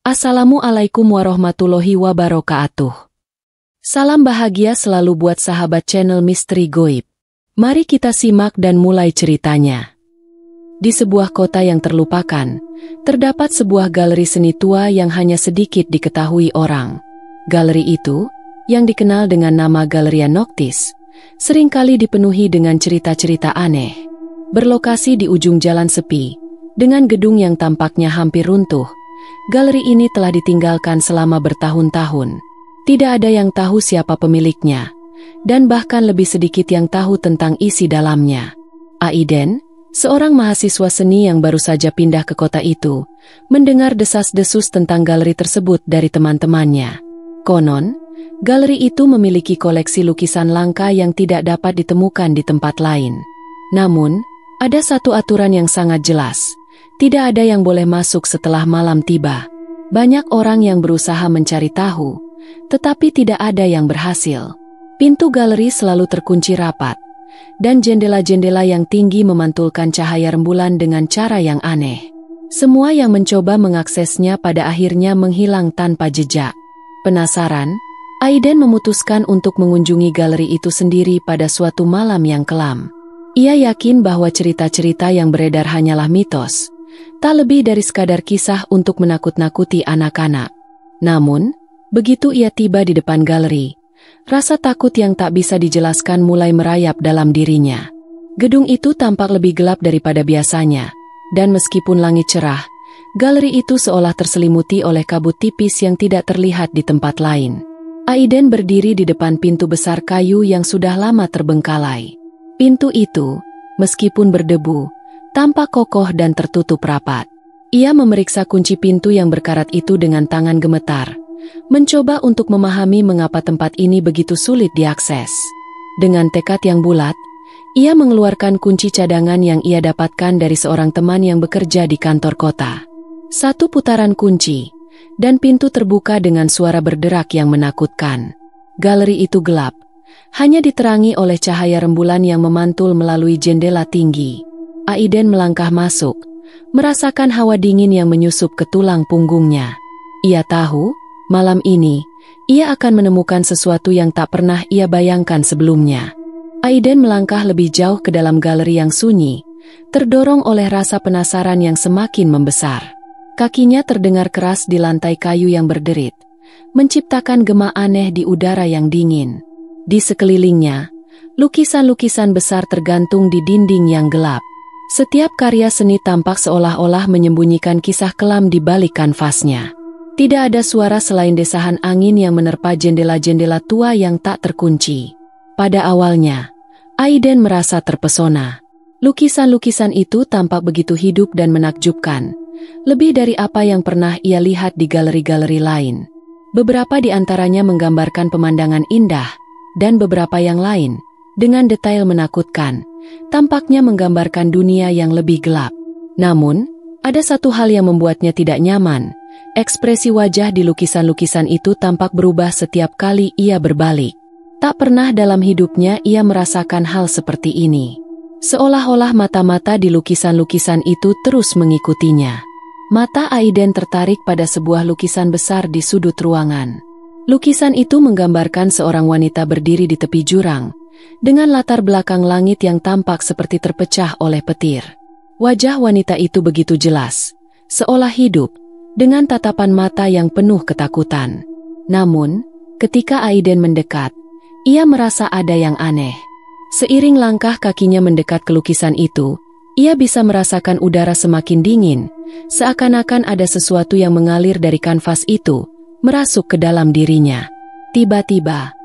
Assalamualaikum warahmatullahi wabarakatuh. Salam bahagia selalu buat sahabat channel Misteri Goib. Mari kita simak dan mulai ceritanya. Di sebuah kota yang terlupakan, terdapat sebuah galeri seni tua yang hanya sedikit diketahui orang. Galeri itu, yang dikenal dengan nama Galleria Noctis, seringkali dipenuhi dengan cerita-cerita aneh. Berlokasi di ujung jalan sepi, dengan gedung yang tampaknya hampir runtuh, galeri ini telah ditinggalkan selama bertahun-tahun. Tidak ada yang tahu siapa pemiliknya, dan bahkan lebih sedikit yang tahu tentang isi dalamnya. Aiden, seorang mahasiswa seni yang baru saja pindah ke kota itu, mendengar desas-desus tentang galeri tersebut dari teman-temannya. Konon, galeri itu memiliki koleksi lukisan langka yang tidak dapat ditemukan di tempat lain. Namun, ada satu aturan yang sangat jelas. Tidak ada yang boleh masuk setelah malam tiba. Banyak orang yang berusaha mencari tahu, tetapi tidak ada yang berhasil. Pintu galeri selalu terkunci rapat, dan jendela-jendela yang tinggi memantulkan cahaya rembulan dengan cara yang aneh. Semua yang mencoba mengaksesnya pada akhirnya menghilang tanpa jejak. Penasaran, Aiden memutuskan untuk mengunjungi galeri itu sendiri pada suatu malam yang kelam. Ia yakin bahwa cerita-cerita yang beredar hanyalah mitos, tak lebih dari sekadar kisah untuk menakut-nakuti anak-anak. Namun, begitu ia tiba di depan galeri, rasa takut yang tak bisa dijelaskan mulai merayap dalam dirinya. Gedung itu tampak lebih gelap daripada biasanya, dan meskipun langit cerah, galeri itu seolah terselimuti oleh kabut tipis yang tidak terlihat di tempat lain. Aiden berdiri di depan pintu besar kayu yang sudah lama terbengkalai. Pintu itu, meskipun berdebu, tampak kokoh dan tertutup rapat. Ia memeriksa kunci pintu yang berkarat itu dengan tangan gemetar, mencoba untuk memahami mengapa tempat ini begitu sulit diakses. Dengan tekad yang bulat, ia mengeluarkan kunci cadangan yang ia dapatkan dari seorang teman yang bekerja di kantor kota. Satu putaran kunci, dan pintu terbuka dengan suara berderak yang menakutkan. Galeri itu gelap, hanya diterangi oleh cahaya rembulan yang memantul melalui jendela tinggi. Aiden melangkah masuk, merasakan hawa dingin yang menyusup ke tulang punggungnya. Ia tahu, malam ini, ia akan menemukan sesuatu yang tak pernah ia bayangkan sebelumnya. Aiden melangkah lebih jauh ke dalam galeri yang sunyi, terdorong oleh rasa penasaran yang semakin membesar. Kakinya terdengar keras di lantai kayu yang berderit, menciptakan gema aneh di udara yang dingin. Di sekelilingnya, lukisan-lukisan besar tergantung di dinding yang gelap. Setiap karya seni tampak seolah-olah menyembunyikan kisah kelam di balik kanvasnya. Tidak ada suara selain desahan angin yang menerpa jendela-jendela tua yang tak terkunci. Pada awalnya, Aiden merasa terpesona. Lukisan-lukisan itu tampak begitu hidup dan menakjubkan, lebih dari apa yang pernah ia lihat di galeri-galeri lain. Beberapa di antaranya menggambarkan pemandangan indah, dan beberapa yang lain, dengan detail menakutkan, tampaknya menggambarkan dunia yang lebih gelap. Namun, ada satu hal yang membuatnya tidak nyaman. Ekspresi wajah di lukisan-lukisan itu tampak berubah setiap kali ia berbalik. Tak pernah dalam hidupnya ia merasakan hal seperti ini. Seolah-olah mata-mata di lukisan-lukisan itu terus mengikutinya. Mata Aiden tertarik pada sebuah lukisan besar di sudut ruangan. Lukisan itu menggambarkan seorang wanita berdiri di tepi jurang, dengan latar belakang langit yang tampak seperti terpecah oleh petir. Wajah wanita itu begitu jelas, seolah hidup, dengan tatapan mata yang penuh ketakutan. Namun, ketika Aiden mendekat, ia merasa ada yang aneh. Seiring langkah kakinya mendekat ke lukisan itu, ia bisa merasakan udara semakin dingin, seakan-akan ada sesuatu yang mengalir dari kanvas itu, merasuk ke dalam dirinya. Tiba-tiba,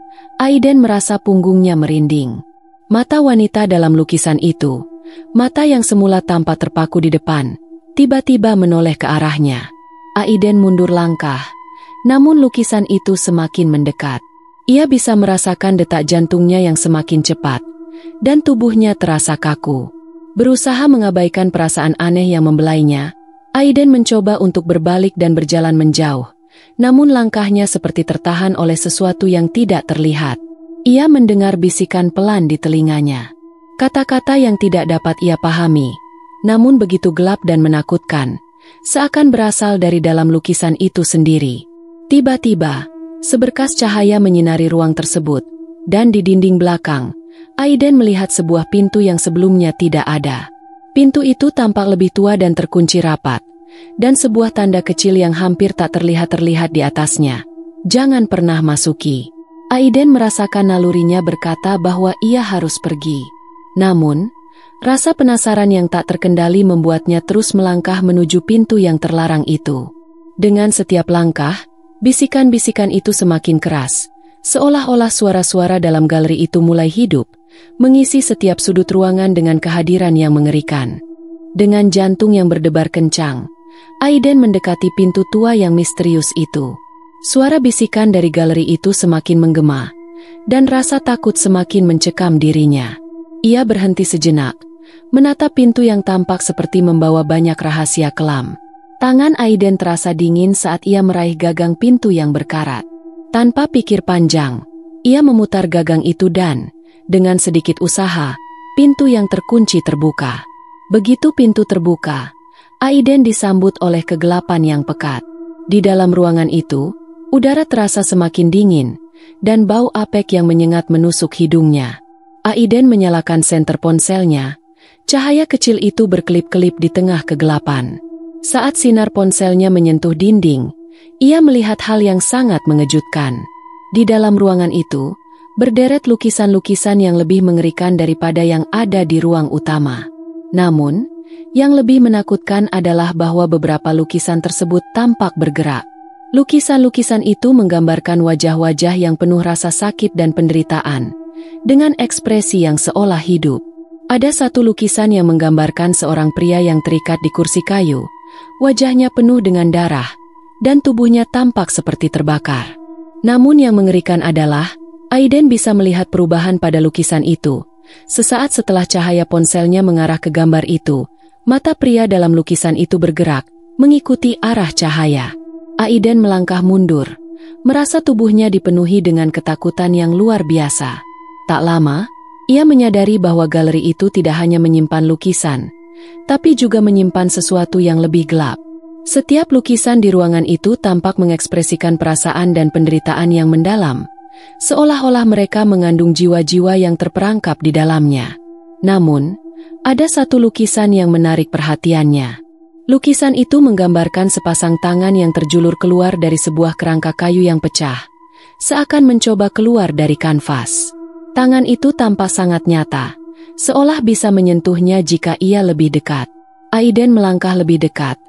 Aiden merasa punggungnya merinding. Mata wanita dalam lukisan itu, mata yang semula tampak terpaku di depan, tiba-tiba menoleh ke arahnya. Aiden mundur langkah, namun lukisan itu semakin mendekat. Ia bisa merasakan detak jantungnya yang semakin cepat, dan tubuhnya terasa kaku. Berusaha mengabaikan perasaan aneh yang membelainya, Aiden mencoba untuk berbalik dan berjalan menjauh. Namun langkahnya seperti tertahan oleh sesuatu yang tidak terlihat. Ia mendengar bisikan pelan di telinganya. Kata-kata yang tidak dapat ia pahami, namun begitu gelap dan menakutkan, seakan berasal dari dalam lukisan itu sendiri. Tiba-tiba, seberkas cahaya menyinari ruang tersebut, dan di dinding belakang, Aiden melihat sebuah pintu yang sebelumnya tidak ada. Pintu itu tampak lebih tua dan terkunci rapat, dan sebuah tanda kecil yang hampir tak terlihat di atasnya. Jangan pernah masuki. Aiden merasakan nalurinya berkata bahwa ia harus pergi. Namun, rasa penasaran yang tak terkendali membuatnya terus melangkah menuju pintu yang terlarang itu. Dengan setiap langkah, bisikan-bisikan itu semakin keras, seolah-olah suara-suara dalam galeri itu mulai hidup, mengisi setiap sudut ruangan dengan kehadiran yang mengerikan. Dengan jantung yang berdebar kencang, Aiden mendekati pintu tua yang misterius itu. Suara bisikan dari galeri itu semakin menggema, dan rasa takut semakin mencekam dirinya. Ia berhenti sejenak, menatap pintu yang tampak seperti membawa banyak rahasia kelam. Tangan Aiden terasa dingin saat ia meraih gagang pintu yang berkarat. Tanpa pikir panjang, ia memutar gagang itu dan, dengan sedikit usaha, pintu yang terkunci terbuka. Begitu pintu terbuka, Aiden disambut oleh kegelapan yang pekat. Di dalam ruangan itu, udara terasa semakin dingin, dan bau apek yang menyengat menusuk hidungnya. Aiden menyalakan senter ponselnya. Cahaya kecil itu berkelip-kelip di tengah kegelapan. Saat sinar ponselnya menyentuh dinding, ia melihat hal yang sangat mengejutkan. Di dalam ruangan itu, berderet lukisan-lukisan yang lebih mengerikan daripada yang ada di ruang utama. Namun, yang lebih menakutkan adalah bahwa beberapa lukisan tersebut tampak bergerak. Lukisan-lukisan itu menggambarkan wajah-wajah yang penuh rasa sakit dan penderitaan, dengan ekspresi yang seolah hidup. Ada satu lukisan yang menggambarkan seorang pria yang terikat di kursi kayu, wajahnya penuh dengan darah, dan tubuhnya tampak seperti terbakar. Namun yang mengerikan adalah, Aiden bisa melihat perubahan pada lukisan itu. Sesaat setelah cahaya ponselnya mengarah ke gambar itu, mata pria dalam lukisan itu bergerak, mengikuti arah cahaya. Aiden melangkah mundur, merasa tubuhnya dipenuhi dengan ketakutan yang luar biasa. Tak lama, ia menyadari bahwa galeri itu tidak hanya menyimpan lukisan, tapi juga menyimpan sesuatu yang lebih gelap. Setiap lukisan di ruangan itu tampak mengekspresikan perasaan dan penderitaan yang mendalam, seolah-olah mereka mengandung jiwa-jiwa yang terperangkap di dalamnya. Namun, ada satu lukisan yang menarik perhatiannya. Lukisan itu menggambarkan sepasang tangan yang terjulur keluar dari sebuah kerangka kayu yang pecah, seakan mencoba keluar dari kanvas. Tangan itu tampak sangat nyata, seolah bisa menyentuhnya jika ia lebih dekat. Aiden melangkah lebih dekat,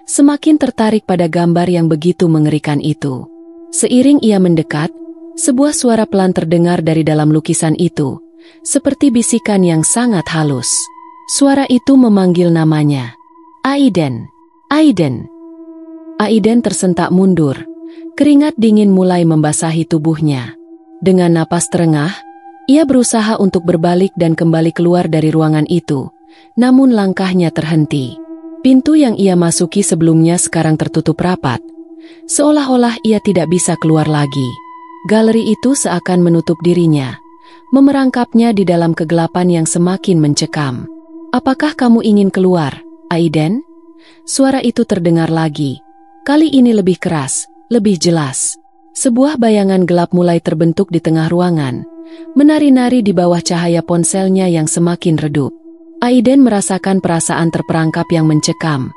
semakin tertarik pada gambar yang begitu mengerikan itu. Seiring ia mendekat, sebuah suara pelan terdengar dari dalam lukisan itu, seperti bisikan yang sangat halus. Suara itu memanggil namanya. Aiden, Aiden. Aiden tersentak mundur, keringat dingin mulai membasahi tubuhnya. Dengan napas terengah, ia berusaha untuk berbalik dan kembali keluar dari ruangan itu, namun langkahnya terhenti. Pintu yang ia masuki sebelumnya sekarang tertutup rapat, seolah-olah ia tidak bisa keluar lagi. Galeri itu seakan menutup dirinya, memerangkapnya di dalam kegelapan yang semakin mencekam. "Apakah kamu ingin keluar, Aiden?" Suara itu terdengar lagi. Kali ini lebih keras, lebih jelas. Sebuah bayangan gelap mulai terbentuk di tengah ruangan, menari-nari di bawah cahaya ponselnya yang semakin redup. Aiden merasakan perasaan terperangkap yang mencekam,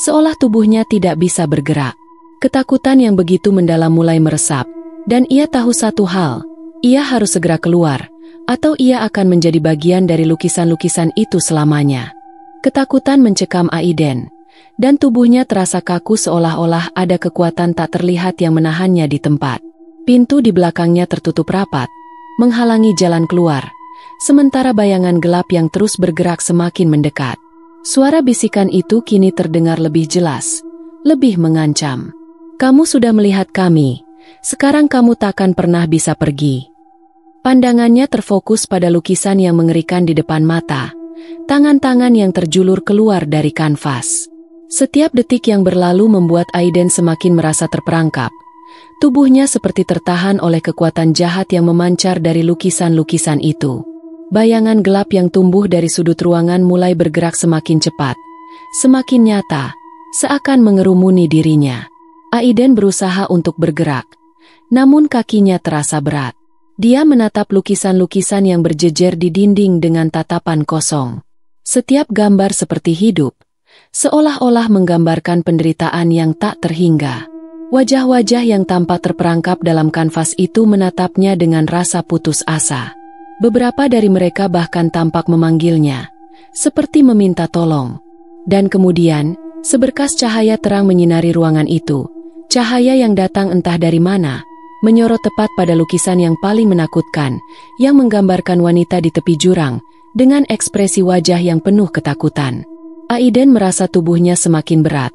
seolah tubuhnya tidak bisa bergerak. Ketakutan yang begitu mendalam mulai meresap, dan ia tahu satu hal, ia harus segera keluar, atau ia akan menjadi bagian dari lukisan-lukisan itu selamanya. Ketakutan mencekam Aiden, dan tubuhnya terasa kaku seolah-olah ada kekuatan tak terlihat yang menahannya di tempat. Pintu di belakangnya tertutup rapat, menghalangi jalan keluar, sementara bayangan gelap yang terus bergerak semakin mendekat. Suara bisikan itu kini terdengar lebih jelas, lebih mengancam. "Kamu sudah melihat kami, sekarang kamu takkan pernah bisa pergi." Pandangannya terfokus pada lukisan yang mengerikan di depan mata, tangan-tangan yang terjulur keluar dari kanvas. Setiap detik yang berlalu membuat Aiden semakin merasa terperangkap. Tubuhnya seperti tertahan oleh kekuatan jahat yang memancar dari lukisan-lukisan itu. Bayangan gelap yang tumbuh dari sudut ruangan mulai bergerak semakin cepat, semakin nyata, seakan mengerumuni dirinya. Aiden berusaha untuk bergerak, namun kakinya terasa berat. Dia menatap lukisan-lukisan yang berjejer di dinding dengan tatapan kosong. Setiap gambar seperti hidup, seolah-olah menggambarkan penderitaan yang tak terhingga. Wajah-wajah yang tampak terperangkap dalam kanvas itu menatapnya dengan rasa putus asa. Beberapa dari mereka bahkan tampak memanggilnya, seperti meminta tolong. Dan kemudian, seberkas cahaya terang menyinari ruangan itu. Cahaya yang datang entah dari mana, menyorot tepat pada lukisan yang paling menakutkan, yang menggambarkan wanita di tepi jurang, dengan ekspresi wajah yang penuh ketakutan. Aiden merasa tubuhnya semakin berat,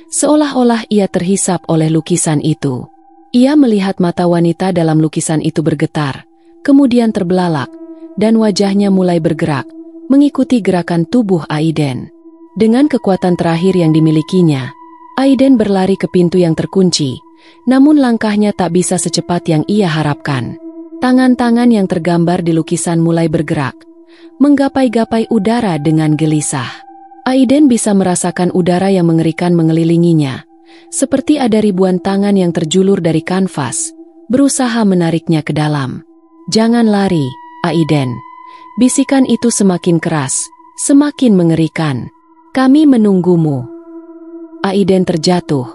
seolah-olah ia terhisap oleh lukisan itu. Ia melihat mata wanita dalam lukisan itu bergetar, kemudian terbelalak, dan wajahnya mulai bergerak, mengikuti gerakan tubuh Aiden. Dengan kekuatan terakhir yang dimilikinya, Aiden berlari ke pintu yang terkunci, namun langkahnya tak bisa secepat yang ia harapkan. Tangan-tangan yang tergambar di lukisan mulai bergerak, menggapai-gapai udara dengan gelisah. Aiden bisa merasakan udara yang mengerikan mengelilinginya, seperti ada ribuan tangan yang terjulur dari kanvas, berusaha menariknya ke dalam. "Jangan lari, Aiden." Bisikan itu semakin keras, semakin mengerikan. "Kami menunggumu." Aiden terjatuh,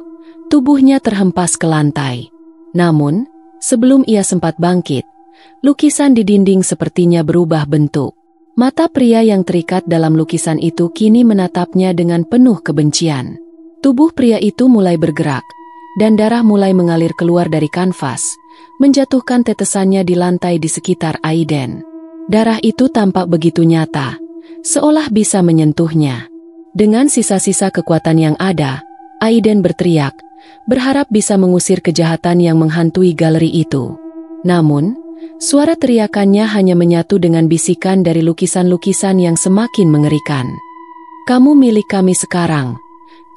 tubuhnya terhempas ke lantai. Namun, sebelum ia sempat bangkit, lukisan di dinding sepertinya berubah bentuk. Mata pria yang terikat dalam lukisan itu kini menatapnya dengan penuh kebencian. Tubuh pria itu mulai bergerak, dan darah mulai mengalir keluar dari kanvas, menjatuhkan tetesannya di lantai di sekitar Aiden. Darah itu tampak begitu nyata, seolah bisa menyentuhnya. Dengan sisa-sisa kekuatan yang ada, Aiden berteriak, berharap bisa mengusir kejahatan yang menghantui galeri itu. Namun, suara teriakannya hanya menyatu dengan bisikan dari lukisan-lukisan yang semakin mengerikan. "Kamu milik kami sekarang,"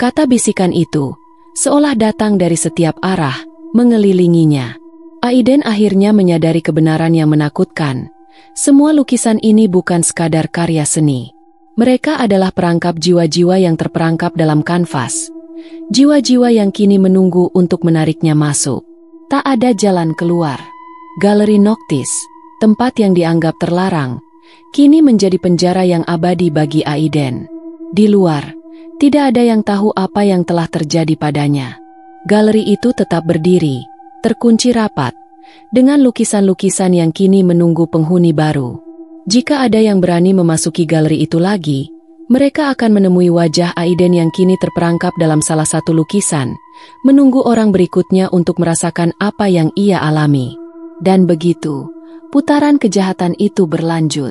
kata bisikan itu, seolah datang dari setiap arah, mengelilinginya. Aiden akhirnya menyadari kebenaran yang menakutkan. Semua lukisan ini bukan sekadar karya seni. Mereka adalah perangkap jiwa-jiwa yang terperangkap dalam kanvas. Jiwa-jiwa yang kini menunggu untuk menariknya masuk. Tak ada jalan keluar. Galeri Noctis, tempat yang dianggap terlarang, kini menjadi penjara yang abadi bagi Aiden. Di luar, tidak ada yang tahu apa yang telah terjadi padanya. Galeri itu tetap berdiri, terkunci rapat, dengan lukisan-lukisan yang kini menunggu penghuni baru. Jika ada yang berani memasuki galeri itu lagi, mereka akan menemui wajah Aiden yang kini terperangkap dalam salah satu lukisan, menunggu orang berikutnya untuk merasakan apa yang ia alami. Dan begitu, putaran kejahatan itu berlanjut.